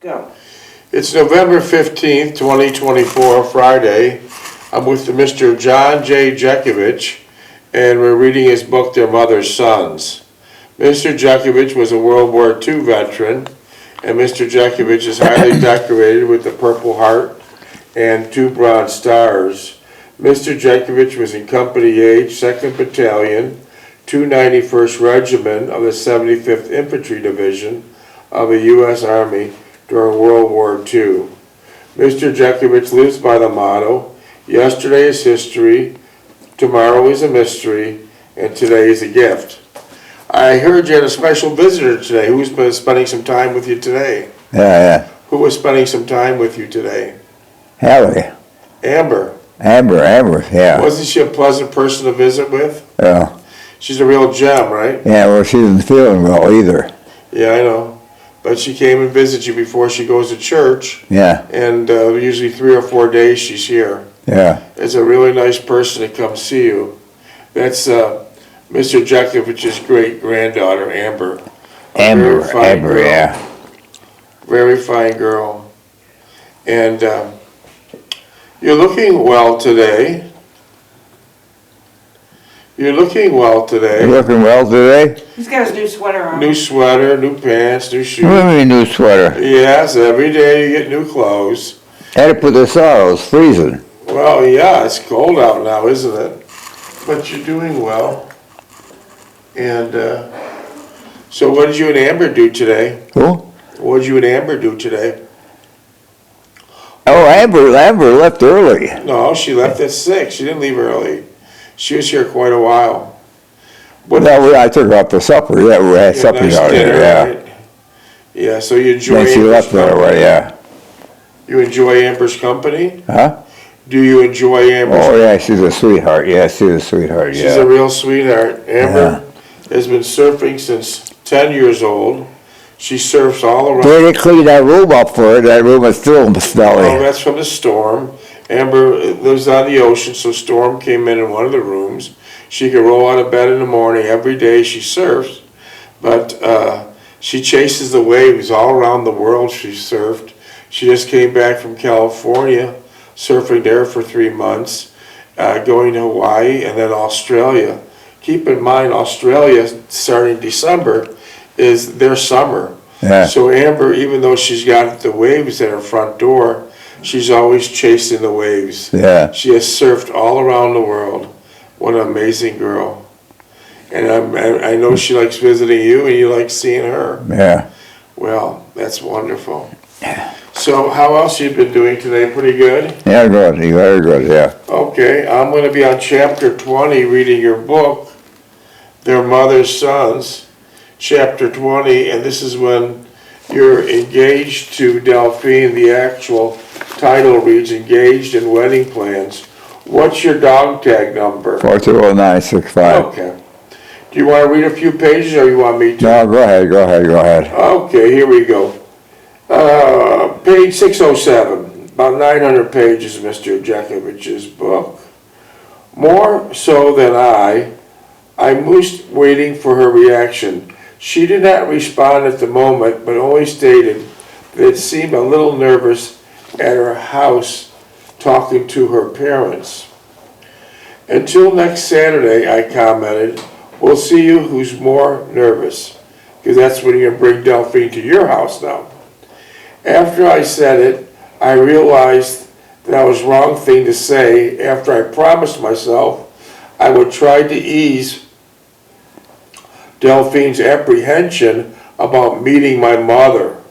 Yeah. It's November 15th, 2024, Friday. I'm with Mr. John Jeckovich, and we're reading his book, Their Mother's Sons. Mr. Jeckovich was a World War II veteran, and Mr. Jeckovich is highly decorated with the Purple Heart and 2 Bronze Stars. Mr. Jeckovich was in Company H, 2nd Battalion, 291st Regiment of the 75th Infantry Division of the U.S. Army during World War II. Mr. Jeckovich lives by the motto, yesterday is history, tomorrow is a mystery, and today is a gift. I heard you had a special visitor today. Who's been spending some time with you today? Yeah. Who was spending some time with you today? Hallie. Amber. Amber, yeah. Wasn't she a pleasant person to visit with? Yeah. She's a real gem, right? Yeah, well, she isn't feeling well either. Yeah, I know. But she came and visited you before she goes to church. Yeah. And usually 3 or 4 days she's here. Yeah. It's a really nice person to come see you. That's Mr. Jeckovich's great-granddaughter, Amber. Amber, yeah. Very fine girl. And you're looking well today. You're looking well today. You looking well today? He's got his new sweater on. New sweater, new pants, new shoes. What do you mean new sweater? Yes, every day you get new clothes. Had to put this on, it was freezing. Well, yeah, it's cold out now, isn't it? But you're doing well. And so what did you and Amber do today? Who? What did you and Amber do today? Oh, Amber left early. No, she left at 6. She didn't leave early. She was here quite a while. I took her out for supper. Yeah, we had supper nice out dinner, here, yeah. right? Yeah, so you enjoy Then she Amber's left right company? away, yeah. You enjoy Amber's company? Huh? Do you enjoy Amber's Oh, yeah, she's a sweetheart. Yeah, she's a sweetheart, yeah. She's a real sweetheart. Amber has been surfing since 10 years old. She surfs all around. They didn't clean that room up for her. That room is still Oh, smelly. that's from the storm. Amber lives on the ocean, so storm came in one of the rooms. She could roll out of bed in the morning. Every day she surfs, but she chases the waves all around the world. She surfed. She just came back from California, surfing there for 3 months, going to Hawaii and then Australia. Keep in mind, Australia, starting December, is their summer. Yeah. So Amber, even though she's got the waves at her front door, she's always chasing the waves. Yeah. She has surfed all around the world. What an amazing girl. And I know she likes visiting you and you like seeing her. Yeah. Well, that's wonderful. So how else you been doing today? Pretty good? Yeah, good. Very good, yeah. Okay, I'm going to be on chapter 20 reading your book, Their Mother's Sons, chapter 20, and this is when you're engaged to Delphine. The actual title reads Engaged in Wedding Plans. What's your dog tag number? 420965. Okay. Do you want to read a few pages or you want me to? No, go ahead. Okay, here we go. Page 607, about 900 pages of Mr. Jeckovich's book. More so than I'm most waiting for her reaction. She did not respond at the moment, but only stated that it seemed a little nervous at her house talking to her parents. Until next Saturday, I commented, we'll see you who's more nervous, because that's when you're going to bring Delphine to your house now. After I said it, I realized that was the wrong thing to say after I promised myself I would try to ease Delphine's apprehension about meeting my mother.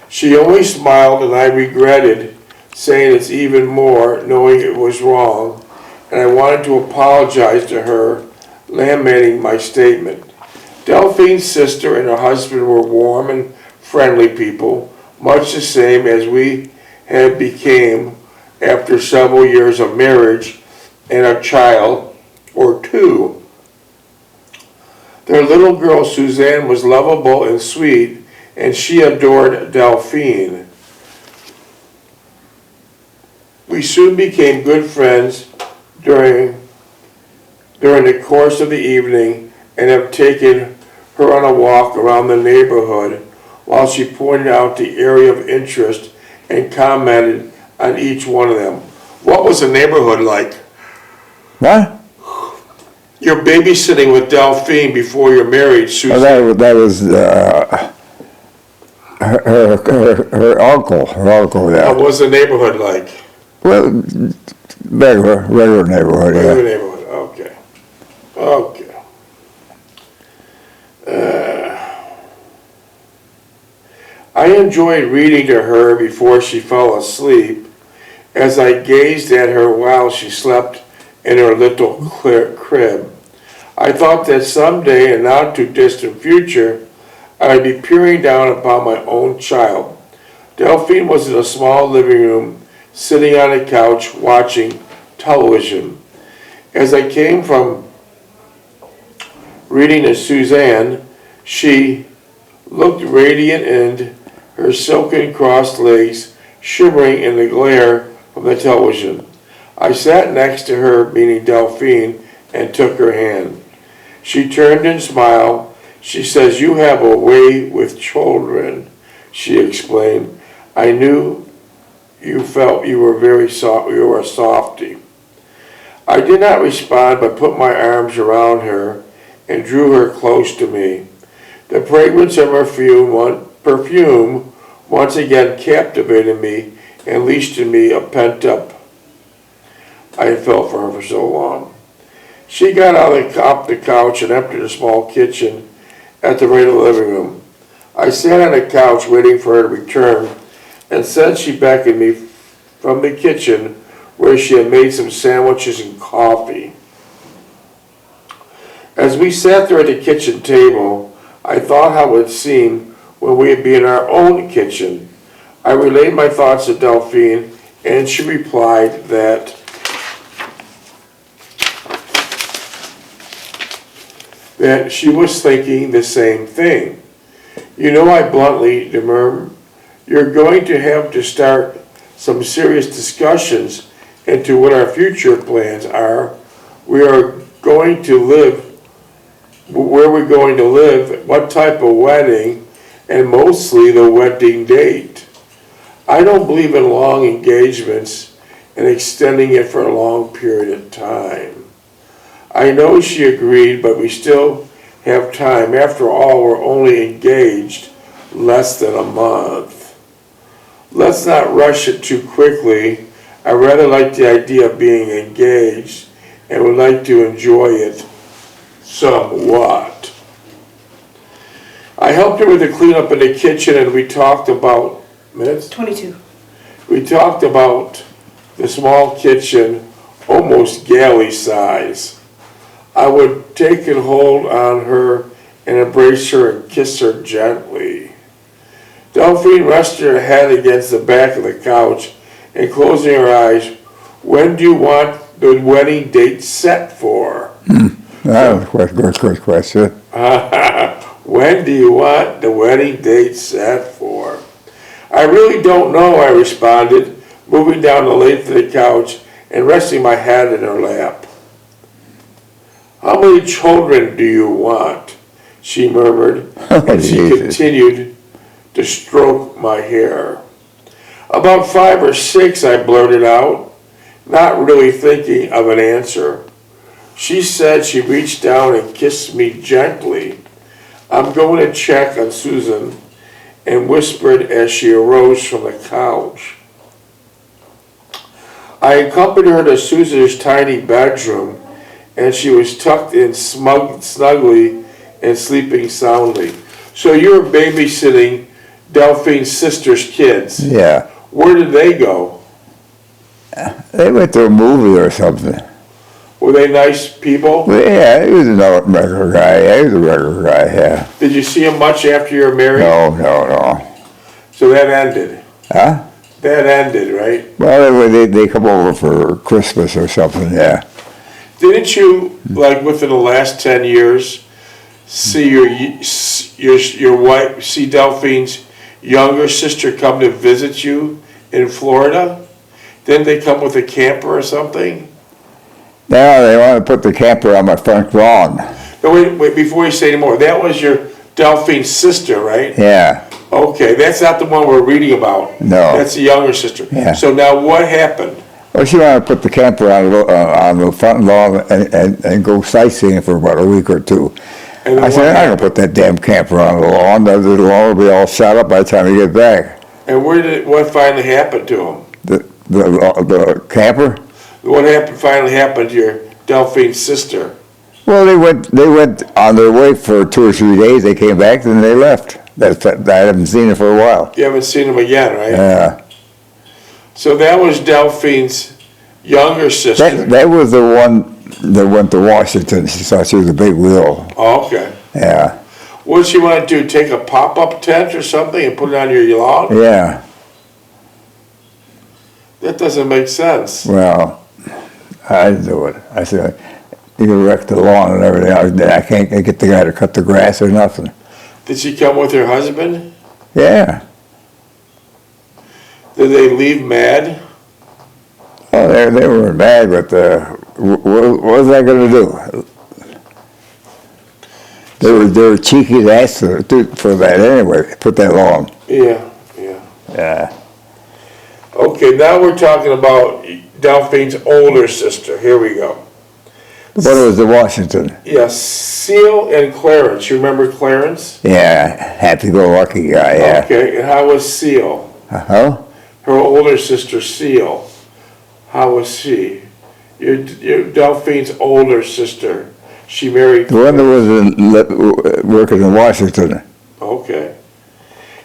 She only smiled and I regretted saying it's even more knowing it was wrong, and I wanted to apologize to her, lamenting my statement. Delphine's sister and her husband were warm and friendly people, much the same as we had became after several years of marriage and a child or two. Their little girl Suzanne was lovable and sweet, and she adored Delphine. We soon became good friends during the course of the evening and have taken her on a walk around the neighborhood while she pointed out the area of interest and commented on each one of them. What was the neighborhood like? What? You're babysitting with Delphine before you're married, Susan. Oh, that was her uncle. Her uncle, What yeah. was the neighborhood like? Well, regular neighborhood, Regular yeah. neighborhood, okay. Okay. I enjoyed reading to her before she fell asleep as I gazed at her while she slept in her little crib. I thought that someday, in not too distant future, I'd be peering down upon my own child. Delphine was in a small living room, sitting on a couch watching television. As I came from reading to Suzanne, she looked radiant and her silken crossed legs shimmering in the glare from the television. I sat next to her, meaning Delphine, and took her hand. She turned and smiled. She says, "You have a way with children," she explained. "I knew you felt you were very soft. You were a softie." I did not respond, but put my arms around her and drew her close to me. The fragrance of her perfume once again captivated me and unleashed in me a pent-up I had felt for her for so long. She got off the couch and entered a small kitchen at the right of the living room. I sat on the couch waiting for her to return, and then she beckoned me from the kitchen where she had made some sandwiches and coffee. As we sat there at the kitchen table, I thought how it would seem when we would be in our own kitchen. I relayed my thoughts to Delphine, and she replied that she was thinking the same thing. "You know," I bluntly demurred, "you're going to have to start some serious discussions into what our future plans are. We are going to live, where we're going to live, what type of wedding, and mostly the wedding date. I don't believe in long engagements and extending it for a long period of time." I know she agreed, but we still have time. After all, we're only engaged less than a month. Let's not rush it too quickly. I rather like the idea of being engaged and would like to enjoy it somewhat. I helped her with the cleanup in the kitchen, and we talked about minutes. 22. We talked about the small kitchen, almost galley size. I would take and hold on her and embrace her and kiss her gently. Delphine rested her head against the back of the couch and, closing her eyes, "When do you want the wedding date set for?" That was a good question. When do you want the wedding date set for? "I really don't know," I responded, moving down the length of the couch and resting my head in her lap. "How many children do you want?" she murmured, and she continued to stroke my hair. "About 5 or 6, I blurted out, not really thinking of an answer. She said she reached down and kissed me gently. "I'm going to check on Susan," and whispered as she arose from the couch. I accompanied her to Susan's tiny bedroom, and she was tucked in snugly and sleeping soundly. So you were babysitting Delphine's sister's kids. Yeah. Where did they go? They went to a movie or something. Were they nice people? Well, yeah, he was a regular guy. Yeah, he was a regular guy, yeah. Did you see him much after you were married? No. So that ended. Huh? That ended, right? Well, they come over for Christmas or something, yeah. Didn't you, like within the last 10 years, see your wife, see Delphine's younger sister come to visit you in Florida? Didn't they come with a camper or something? Now they want to put the camper on my front lawn. No, wait, before you say any more, that was your Delphine's sister, right? Yeah. Okay, that's not the one we're reading about. No. That's the younger sister. Yeah. So now what happened? Well, she wanted to put the camper on the front lawn and go sightseeing for about a week or two. And then I said, what I don't happened? put that damn camper on the lawn. The lawn will be all shot up by the time you get back. And what finally happened to him? The camper? What finally happened to your Delphine's sister? Well, they went on their way for 2 or 3 days. They came back, then they left. I haven't seen her for a while. You haven't seen him again, right? Yeah. So that was Delphine's younger sister. That was the one that went to Washington. She thought she was a big wheel. Oh, okay. Yeah. What did she want to do? Take a pop-up tent or something and put it on your lawn? Yeah. That doesn't make sense. Well, I didn't do it. I said, you wreck the lawn and everything. I can't get the guy to cut the grass or nothing. Did she come with her husband? Yeah. Did they leave mad? Well, they were mad, but what was I going to do? They were cheeky to ask for that anyway. Put that lawn. Yeah. Yeah. Okay, now we're talking about Delphine's older sister. Here we go. But it was the Washington. Yes, Seal and Clarence. You remember Clarence? Yeah, happy-go-lucky guy, yeah. Okay, and how was Seal? Uh-huh. Her older sister, Seal. How was she? Your Delphine's older sister. She married... The one that was working in Washington. Okay.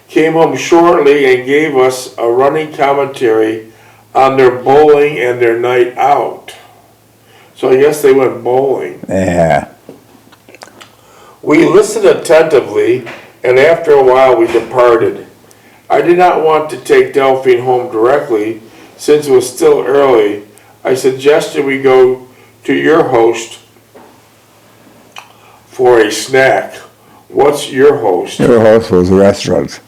Came home shortly and gave us a running commentary on their bowling and their night out. So I guess they went bowling. Yeah. We listened attentively, and after a while we departed. I did not want to take Delphine home directly, since it was still early. I suggested we go to your host for a snack. What's your host? Her house was a restaurant.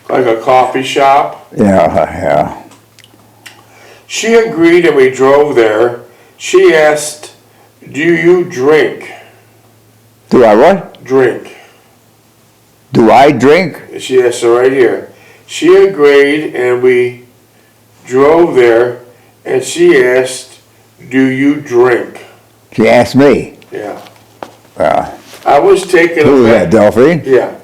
Like a coffee shop? Yeah. She agreed and we drove there. She asked, do you drink? Do I what? Drink. Do I drink? She asked her right here. She agreed and we drove there and she asked, do you drink? She asked me. Yeah. Uh, I was taken who was that, aback. Delphine? Yeah.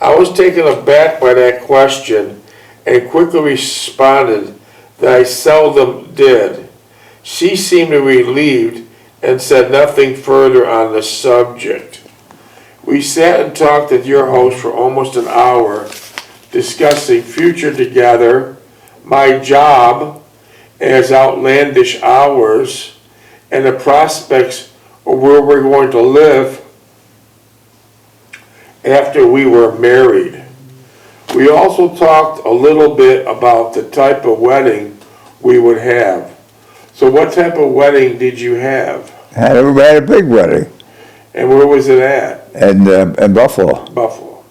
I was taken aback by that question and quickly responded that I seldom did. She seemed relieved and said nothing further on the subject. We sat and talked at your house for almost an hour, discussing future together, my job as outlandish hours, and the prospects of where we're going to live after we were married. We also talked a little bit about the type of wedding we would have. So what type of wedding did you have? I had a big wedding. And where was it at? In Buffalo. Buffalo.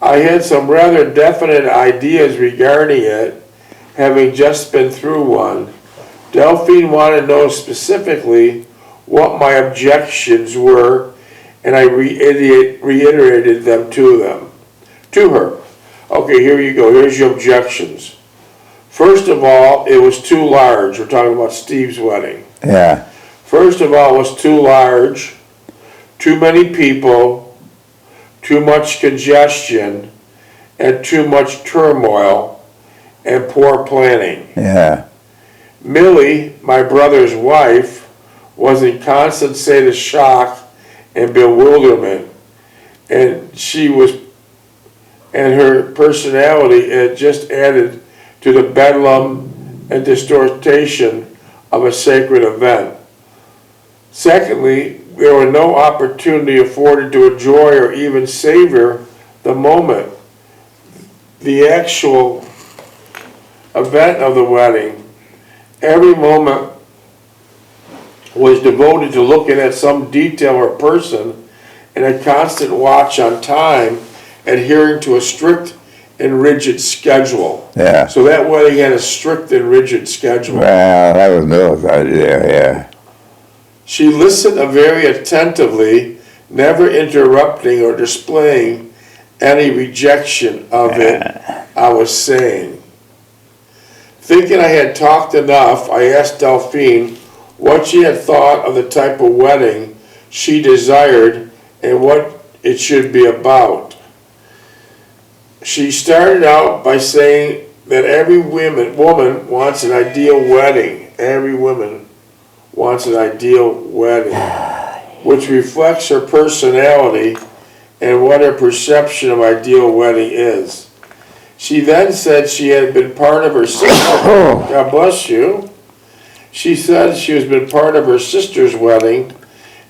I had some rather definite ideas regarding it, having just been through one. Delphine wanted to know specifically what my objections were, and I reiterated them to her. Okay, here you go. Here's your objections. First of all, it was too large. We're talking about Steve's wedding. Yeah. First of all, it was too large, too many people, too much congestion, and too much turmoil, and poor planning. Yeah. Millie, my brother's wife, was in constant state of shock and bewilderment, and her personality had just added to the bedlam and distortion of a sacred event. Secondly, there were no opportunity afforded to enjoy or even savor the moment. The actual event of the wedding, every moment was devoted to looking at some detail or person and a constant watch on time, adhering to a strict and rigid schedule. Yeah. So that wedding had a strict and rigid schedule. Well, that was Miller's idea, yeah. She listened very attentively, never interrupting or displaying any rejection of it I was saying. Thinking I had talked enough, I asked Delphine what she had thought of the type of wedding she desired and what it should be about. She started out by saying that every woman wants an ideal wedding. Every woman wants an ideal wedding, which reflects her personality and what her perception of ideal wedding is. She then said she had been part of her sister's, God bless you. She said she has been part of her sister's wedding,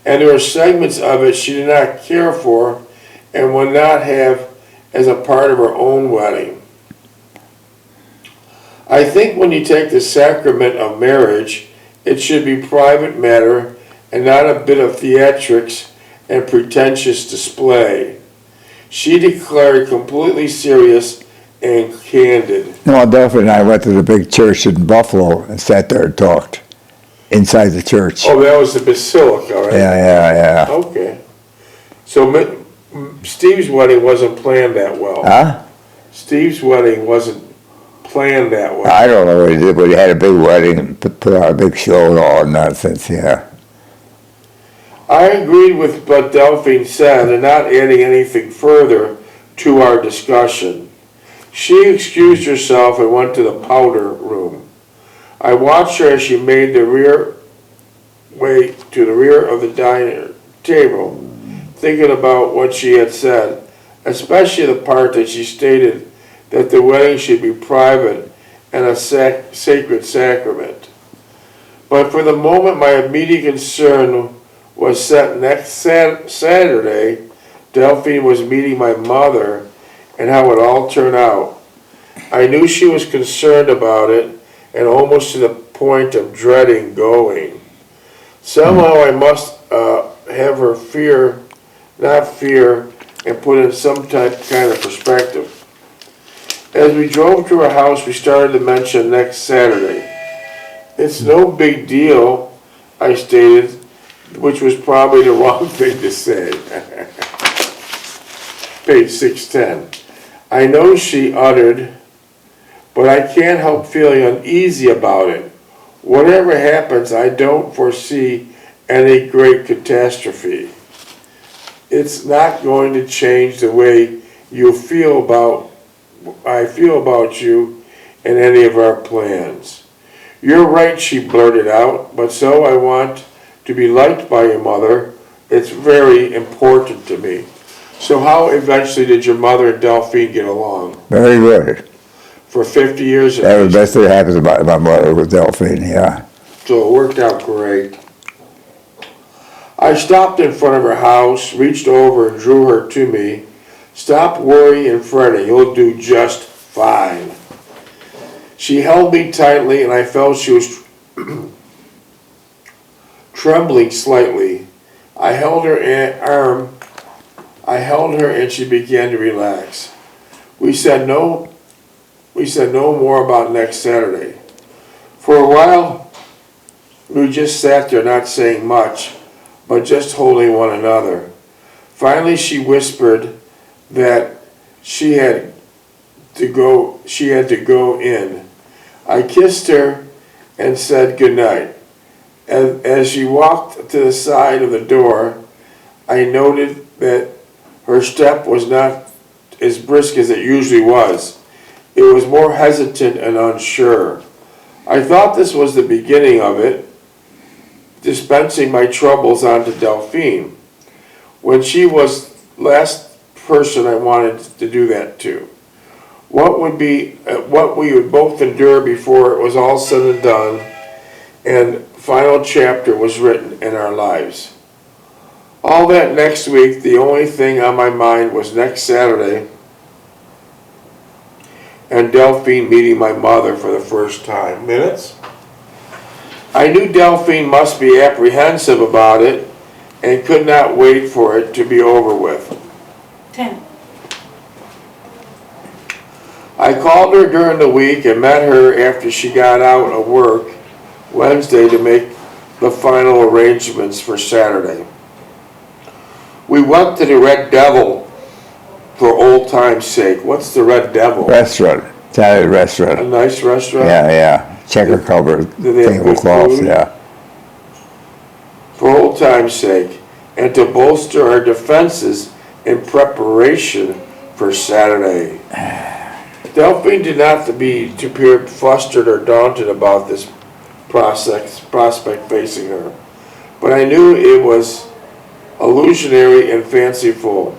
and there were segments of it she did not care for and would not have as a part of her own wedding. I think when you take the sacrament of marriage, it should be private matter and not a bit of theatrics and pretentious display. She declared completely serious and candid. No, Delphine and I went to the big church in Buffalo and sat there and talked inside the church. Oh, that was the Basilica, right? Yeah. Okay. So Steve's wedding wasn't planned that well. Huh? Steve's wedding wasn't planned that well. I don't know what he did, but he had a big wedding and put on a big show and all nonsense, yeah. I agreed with what Delphine said and not adding anything further to our discussion. She excused herself and went to the powder room. I watched her as she made the way to the rear of the dining table, thinking about what she had said, especially the part that she stated that the wedding should be private and a sacred sacrament. But for the moment, my immediate concern was set next Saturday. Delphine was meeting my mother and how it all turned out. I knew she was concerned about it and almost to the point of dreading going. Somehow I must have her not fear, and put in some kind of perspective. As we drove to her house, we started to mention next Saturday. It's no big deal, I stated, which was probably the wrong thing to say. Page 610. I know, she uttered, but I can't help feeling uneasy about it. Whatever happens, I don't foresee any great catastrophe. It's not going to change the way I feel about you and any of our plans. You're right, she blurted out, but so I want to be liked by your mother. It's very important to me. So how eventually did your mother and Delphine get along? Very good. For 50 years? That was the best that happens about my mother with Delphine, yeah. So it worked out great. I stopped in front of her house, reached over and drew her to me. Stop worrying and fretting, you'll do just fine. She held me tightly and I felt she was trembling slightly. I held her and she began to relax. We said no more about next Saturday. For a while, we just sat there not saying much, but just holding one another. Finally, she whispered that she had to go in. I kissed her and said goodnight. As she walked to the side of the door, I noted that her step was not as brisk as it usually was. It was more hesitant and unsure. I thought this was the beginning of it, dispensing my troubles onto Delphine, when she was last person I wanted to do that to. What we would both endure before it was all said and done, and final chapter was written in our lives. All that next week, the only thing on my mind was next Saturday and Delphine meeting my mother for the first time. Minutes? I knew Delphine must be apprehensive about it and could not wait for it to be over with. 10. I called her during the week and met her after she got out of work Wednesday to make the final arrangements for Saturday. We went to the Red Devil for old time's sake, what's the Red Devil? Restaurant, Italian A restaurant. nice restaurant? Yeah. Checker cover, Do they have good tablecloths, food? yeah. For old time's sake, and to bolster our defenses in preparation for Saturday. Delphine did not appear flustered or daunted about this prospect facing her, but I knew it was illusionary and fanciful.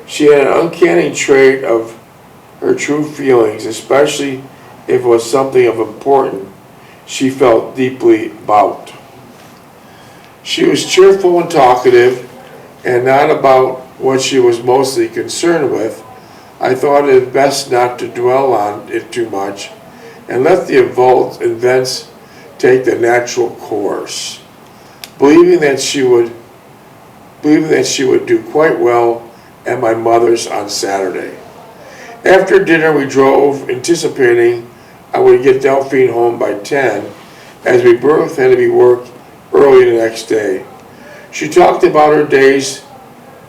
She had an uncanny trait of her true feelings, especially if it was something of importance she felt deeply about. She was cheerful and talkative, and not about what she was mostly concerned with. I thought it best not to dwell on it too much, and let the events take the natural course, believing that she would do quite well at my mother's on Saturday. After dinner, we drove, anticipating I would get Delphine home by 10, as we both had to be work early the next day. She talked about her days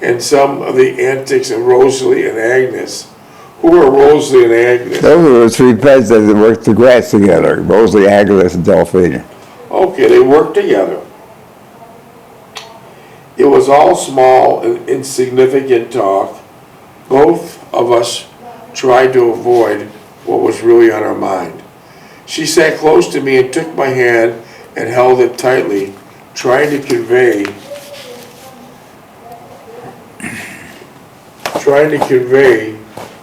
and some of the antics of Rosalie and Agnes. Who are Rosalie and Agnes? Those were the three pets that worked the grass together, Rosalie, Agnes, and Delphine. Okay, they worked together. It was all small and insignificant talk. Both of us tried to avoid what was really on our mind. She sat close to me and took my hand and held it tightly, trying to convey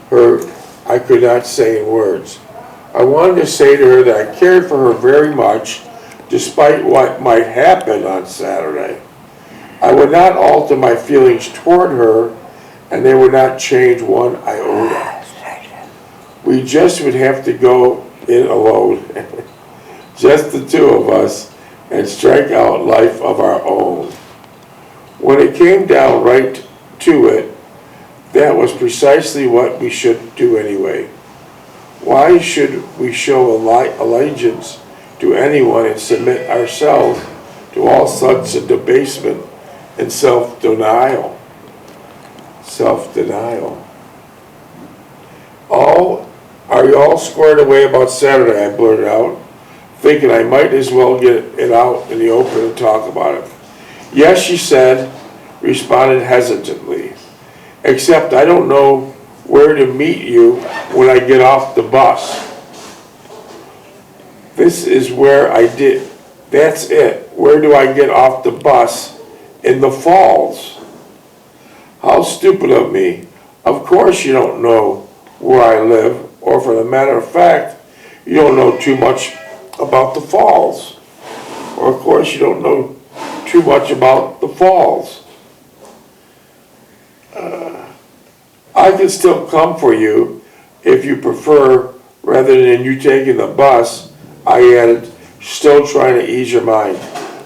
her I could not say in words. I wanted to say to her that I cared for her very much, despite what might happen on Saturday. I would not alter my feelings toward her, and they would not change one iota. We just would have to go in alone, just the two of us, and strike out life of our own. When it came down right to it, that was precisely what we should do anyway. Why should we show allegiance to anyone and submit ourselves to all such a debasement and self-denial? Are you all squared away about Saturday? I blurted out, thinking I might as well get it out in the open and talk about it. Yes, she said, responded hesitantly. Except I don't know where to meet you when I get off the bus. This is where that's it. Where do I get off the bus? In the Falls. How stupid of me. Of course you don't know where I live, or for the matter of fact, you don't know too much about the Falls. Or of course you don't know too much about the Falls. I can still come for you if you prefer, rather than you taking the bus, I added, still trying to ease your mind.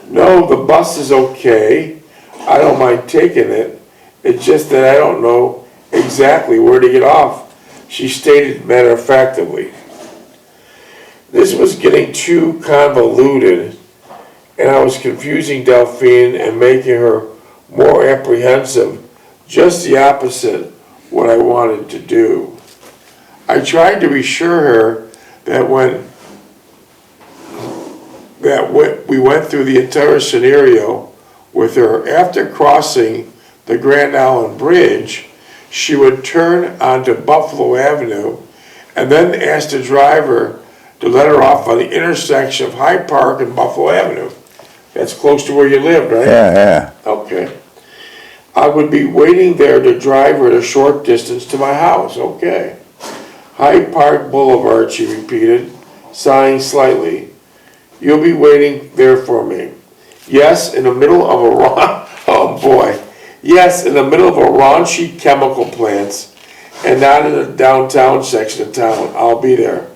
No, the bus is okay. I don't mind taking it. It's just that I don't know exactly where to get off, she stated matter-of-factly. This was getting too convoluted, and I was confusing Delphine and making her more apprehensive, just the opposite what I wanted to do. I tried to reassure her that when we went through the entire scenario with her, after crossing the Grand Island Bridge, she would turn onto Buffalo Avenue and then ask the driver to let her off on the intersection of Hyde Park and Buffalo Avenue. That's close to where you live, right? Yeah. Okay. I would be waiting there to drive her a short distance to my house. Okay. Hyde Park Boulevard, she repeated, sighing slightly. You'll be waiting there for me. Yes, in the middle of Yes, in the middle of a raunchy chemical plants, and not in the downtown section of town. I'll be there.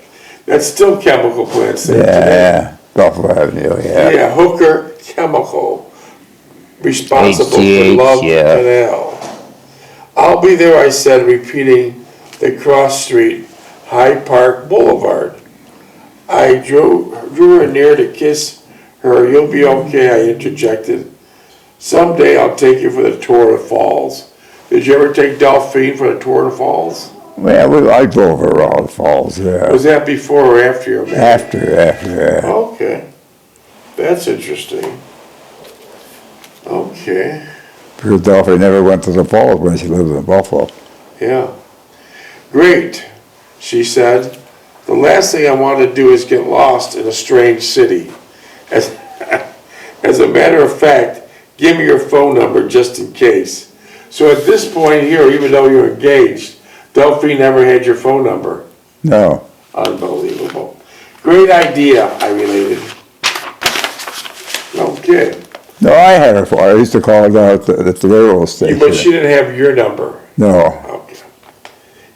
That's still chemical plants there today. Yeah. Buffalo Avenue, Yeah, Hooker Chemical, responsible for Love Canal. I'll be there, I said, repeating the cross street, Hyde Park Boulevard. I drew her near to kiss her. You'll be okay, I interjected. Someday I'll take you for the tour of the falls. Did you ever take Delphine for the tour of the falls? Well, I drove her around the falls, yeah. Was that before or after your marriage? After, yeah. Okay. That's interesting. Okay. Because Delphine never went to the falls when she lived in Buffalo. Yeah. Great, she said. The last thing I want to do is get lost in a strange city. As a matter of fact, give me your phone number just in case. So at this point here, even though you're engaged, Delphine never had your phone number. No. Unbelievable. Great idea, I related. Okay. No, I had her phone. I used to call her down at the railroad station. But she didn't have your number. No. Okay.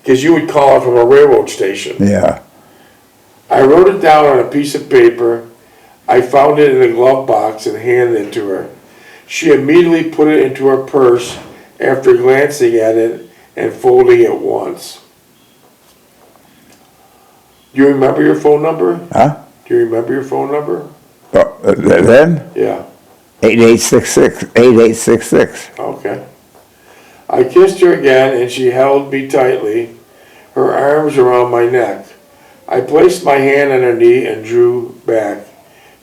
Because you would call her from a railroad station. Yeah. I wrote it down on a piece of paper. I found it in a glove box and handed it to her. She immediately put it into her purse after glancing at it and folding it once. Do you remember your phone number? Huh? Do you remember your phone number? Then? Yeah. 8866. Okay. I kissed her again and she held me tightly, her arms around my neck. I placed my hand on her knee and drew back,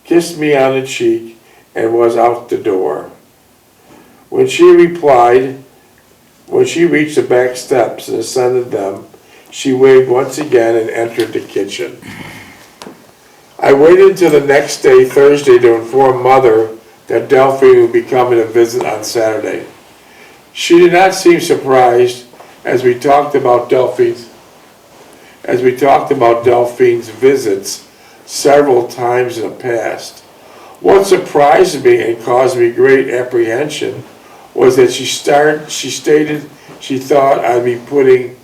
kissed me on the cheek, and was out the door. When she reached the back steps and ascended them, she waved once again and entered the kitchen. I waited until the next day, Thursday, to inform Mother that Delphine would be coming to visit on Saturday. She did not seem surprised as we talked about Delphine's visits several times in the past. What surprised me and caused me great apprehension was that she stated she thought I'd be putting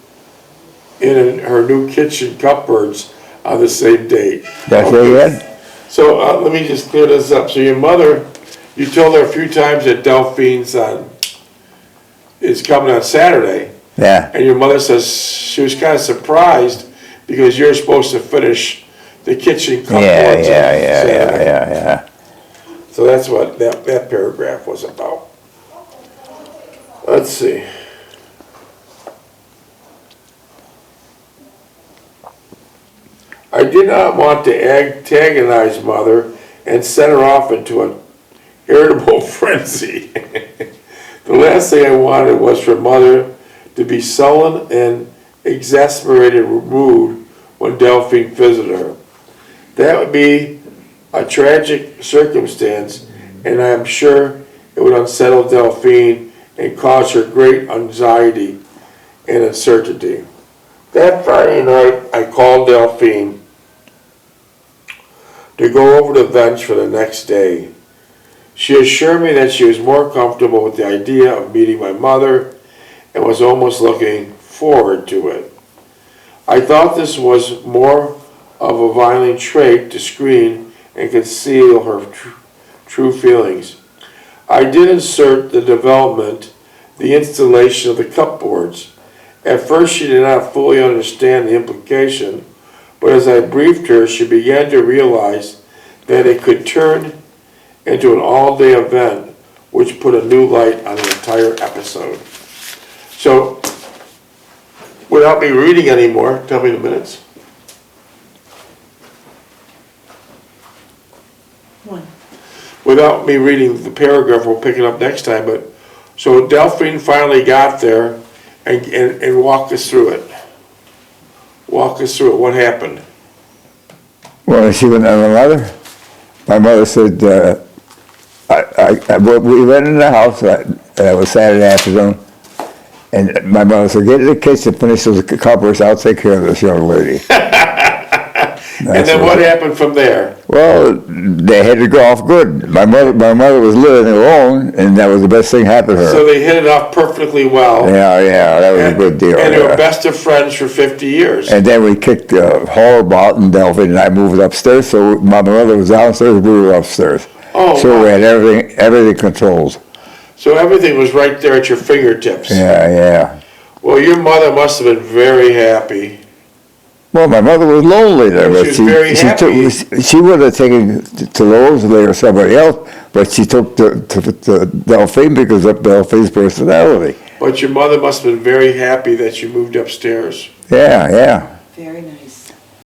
in her new kitchen cupboards on the same date. That's what you had? So let me just clear this up. So your mother, you told her a few times that Delphine's is coming on Saturday. Yeah. And your mother says she was kind of surprised because you're supposed to finish the kitchen cupboards on Saturday. Yeah. So that's what that paragraph was about. Let's see. I did not want to antagonize Mother and set her off into an irritable frenzy. The last thing I wanted was for Mother to be sullen and exasperated mood when Delphine visited her. That would be a tragic circumstance, and I am sure it would unsettle Delphine and cause her great anxiety and uncertainty. That Friday night, I called Delphine to go over the events for the next day. She assured me that she was more comfortable with the idea of meeting my mother and was almost looking forward to it. I thought this was more of a violent trait to screen and conceal her true feelings. I did insert the installation of the cupboards. At first she did not fully understand the implication, but as I briefed her, she began to realize that it could turn into an all-day event, which put a new light on the entire episode. So, without me reading anymore, tell me the minutes. One. Without me reading the paragraph, we'll pick it up next time, but, so Delphine finally got there and walk us through it. Walk us through it, what happened? Well, she went to my mother. My mother said, we went in the house, it was Saturday afternoon, and my mother said, get in the kitchen, finish those cupboards, I'll take care of this young lady. And then what happened from there? Well, they had to go off good. My mother was living alone, and that was the best thing happened to her. So they hit it off perfectly well. Yeah, that was a good deal. And they were best of friends for 50 years. And then we kicked the hall about, and Delphine and I moved upstairs, so my mother was downstairs, we were upstairs. Oh, so wow. we had everything controlled. So everything was right there at your fingertips. Yeah. Well, your mother must have been very happy. Well, my mother was lonely there, but She was very happy. she would have taken to Rosalie or somebody else, but she took to Delphine because of Delphine's personality. But your mother must have been very happy that you moved upstairs. Yeah, yeah. Very nice.